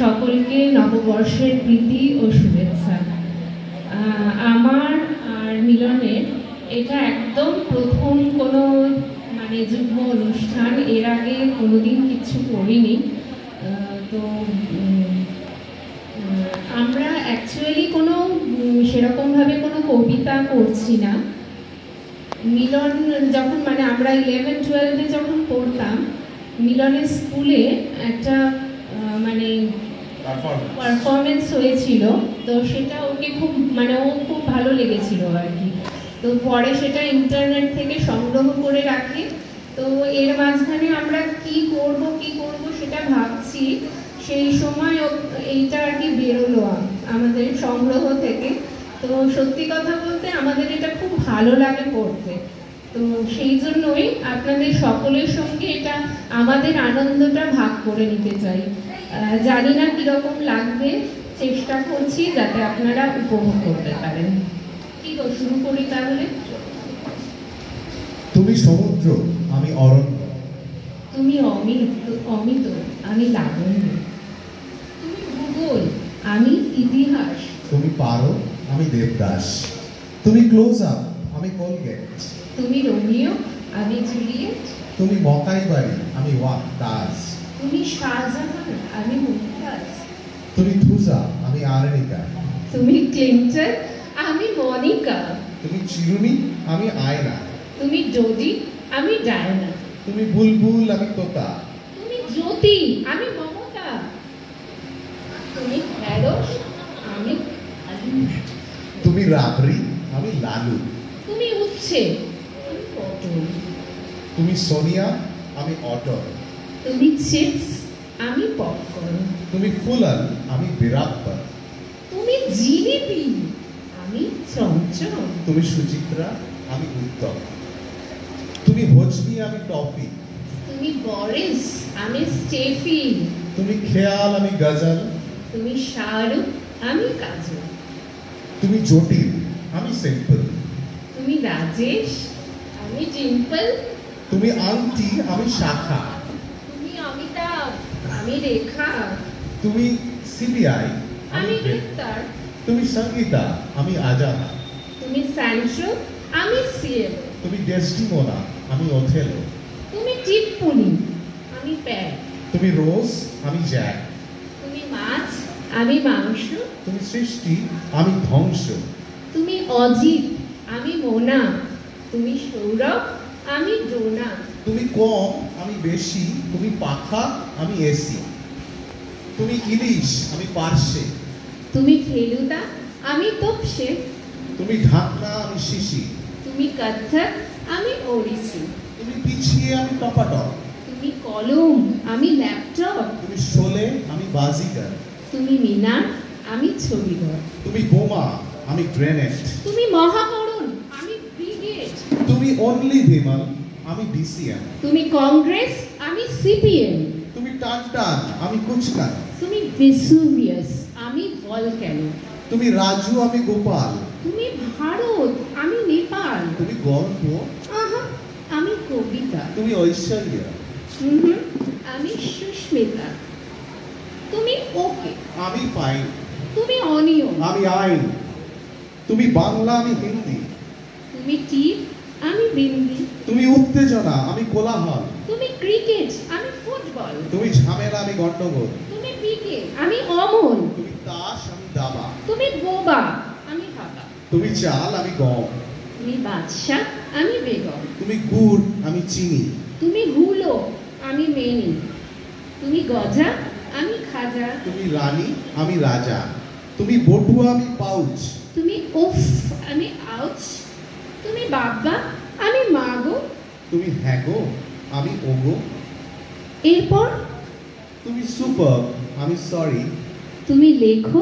সকলকে নববর্ষের প্রীতি ও শুভেচ্ছা। আমার আর মিলনের এটা একদম প্রথম কোনো মানে যুগ্ম অনুষ্ঠান, এর আগে কোনোদিন কিছু করিনি। তো আমরা অ্যাকচুয়ালি কোনো সেরকমভাবে কোনো কবিতা করছি না। মিলন যখন মানে আমরা 11-12-এ যখন পড়তাম, মিলনের স্কুলে একটা মানে পারফরমেন্স হয়েছিল, তো সেটা ওকে খুব মানে ও খুব ভালো লেগেছিল আর কি। তো পরে সেটা ইন্টারনেট থেকে সংগ্রহ করে রাখি। তো এর মাঝখানে আমরা কি করব সেটা ভাবছি, সেই সময় এইটা আর কি বেরোলো আমাদের সংগ্রহ থেকে। তো সত্যি কথা বলতে আমাদের এটা খুব ভালো লাগে পড়তে, তো সেই জন্যই আপনাদের সকলের সঙ্গে এটা আমাদের আনন্দটা ভাগ করে নিতে চাই। জানি না কীরকম লাগবে, চেষ্টা করছি যাতে আপনারা উপভোগ করতে পারেন। কি গো, শুরু করি তাহলে? তুমি সমুদ্র, আমি অরণ্য। তুমি অমিত, আমি লাবণ্য। তুমি ভূগোল, আমি ইতিহাস। তুমি পারো, আমি দেবদাস। তুমি ক্লোজ আপ, আমি কোলগেট। তুমি রোমিও, আমি জুলিয়েট। তুমি মকাই বাড়ি, আমি ওয়াক্তাজ। তুমি শাহজাহান, আমি মুমতাজ। তুমি থুজা, আমি আরনিকা। তুমি ক্লিন্টন, আমি মনিকা। তুমি চিরুনি, আমি আয়না। তুমি ডোডি, আমি ডায়না। তুমি বুলবুল, আমি তোতা। তুমি জ্যোতি, আমি মমতা। তুমি ঢেঁড়স, আমি আলু। তুমি রাবড়ি, আমি লালু। তুমি উচ্ছে, আমি পটল। তুমি সোনিয়া, আমি অটল। তুমি চিপস, আমি পপকর্ন। তুমি ফুলাল, আমি বিরাপ্পা। তুমি জিলিপি, আমি চমচম। তুমি সুচিত্রা, আমি উত্তম। তুমি হজনি, আমি টফি। তুমি বরিস, আমি স্টেফি। তুমি খেয়াল, আমি গজল। তুমি শাহরুখ, আমি কাজল। তুমি জটিল, আমি সিম্পল। তুমি রাজেশ, আমি ডিম্পল। তুমি আংটি, আমি শাখা। তুমি অমিতাভ, আমি রেখা। তুমি সিবিআই, আমি গ্রেপ্তার। তুমি সঙ্গীতা, আমি আজানা। তুমি স্যানশো, আমি সিএল। তুমি ডেস্টিমোনা, আমি ওথেলো। তুমি টিপ্পনি, আমি প্যাড। তুমি রোজ, আমি জ্যাক। তুমি মাছ, আমি মাংস। তুমি সৃষ্টি, আমি ধ্বংস। তুমি অজিত, আমি মোনা। তুমি সৌরভ, আমি ডোনা। তুমি কম, আমি বেশি। তুমি পাখা, আমি এসি। তুমি ইলিশ, আমি পার্শে। তুমি ফেলুদা, আমি তপসে। তুমি ঢাকনা, আমি শিশি। তুমি কত্থক, আমি ওড়িশি। তুমি পিছিয়ে, আমি টপাটপ। তুমি কলম, আমি ল্যাপটপ। তুমি শোলে, আমি বাজিগার। তুমি মিনার, আমি ছবিঘর। তুমি বোমা, আমি গ্রেনেড। তুমি মহাকরণ, আমি ব্রিগেড। তুমি অনলি বিমল, আমি ডিসিএম। তুমি কংগ্রেস, আমি সিপিএম। তুমি টানটান, আমি কুচকান। তুমি ভেসুভিয়াস, আমি ভলক্যানো। তুমি রাজু, আমি গোপাল। তুমি ভারত, আমি নেপাল। তুমি গল্প, আহা, আমি কবিতা। তুমি ঐশ্বর্য। আমি সুস্মিতা। তুমি ওকে, আমি ফাইন। তুমি অনিয়ন। আমি আইন। তুমি বাংলা, আমি হিন্দি। তুমি টিপ, আমি বিন্দি। তুমি উত্তেজনা, আমি কোলাহল। তুমি ক্রিকেট, আমি ফুটবল। তুমি ঝামেলা, আমি গন্ডগোল। তুমি পিকে, আমি অমল। তুমি তাস, আমি দাবা। তুমি বোবা, আমি হাবা। তুমি চাল, আমি গম। তুমি বাদশাহ, আমি বেগম। তুমি গুড়, আমি চিনি। তুমি হুলো, আমি মেনি। তুমি গজা, আমি খাজা। তুমি রানী, আমি রাজা। তুমি বটুয়া, আমি পাউচ। তুমি উফ, আমি আউচ। তুমি বাবা, আমি মাগো। তুমি হ্যাগো, আমি ওগো। এরপর তুমি সুপার, আমি সরি। তুমি লেখো,